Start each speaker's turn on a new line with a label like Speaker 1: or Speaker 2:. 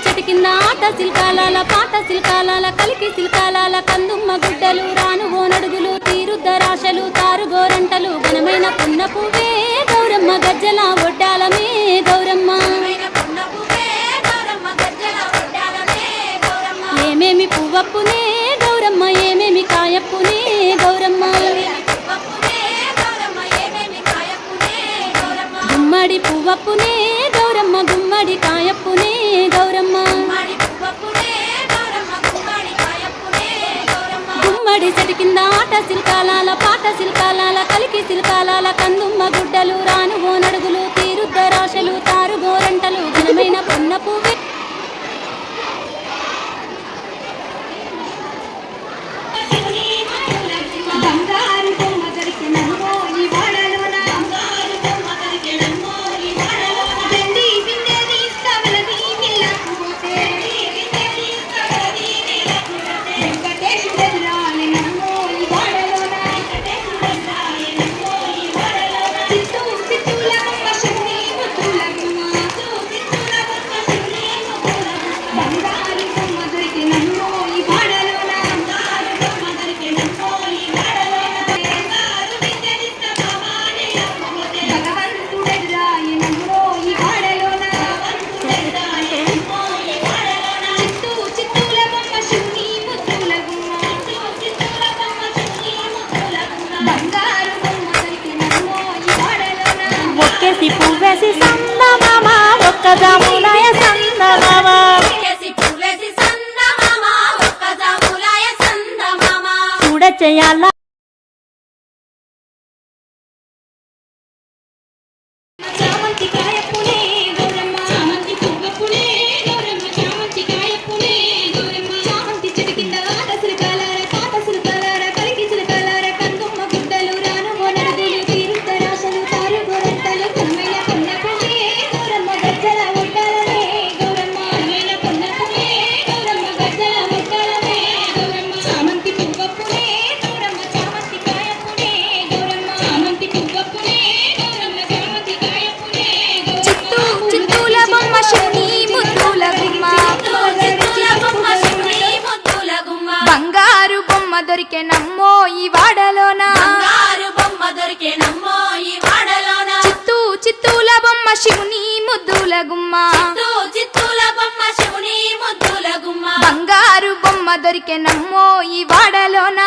Speaker 1: చెట్టు కింద ఆట సిల్కాలాల పాట సిల్కాలాల కలికి సిల్కాలాల కందుమ్మ గుడ్డలు రాను ఓనడుగులు తీరుద్దరాశలు తారు గోరంటలు ఘనమైన పున్న పువ్వే గౌరమ్మ గజ్జల ఒడ్డాలమే గౌరమ్మ ఏమేమి పువ్వప్పునే గౌరమ్మ ఏమేమి కాయప్పునే గౌరమ్మ గుమ్మడి పువ్వప్పునే గౌరమ్మ గుమ్మడి కాయప్పునే గౌరమ్మ గుమ్మడి చెట్టు కింద ఆట సిల్కాలాల పాట సిల్కాలాల కలికి సిల్కాలాల కందుమ్మ గుడ్డలు రాను ఓనడుగులు తీరుద్దరాశలు తారు గోరంటలు ఘనమైన పున్న పువ్వే ఒక్కేసి పువ్వేసి సందమామ ఒక్కజాములాయ సందమామ చూడ చేయాల బంగారు బొమ్మ దొరికే నమ్మో ఈ వాడలోన చిత్తూ చిత్తూల బొమ్మ శివుని ముద్దుల గుమ్మ బంగారు బొమ్మ దొరికే నమ్మో ఈ వాడలోన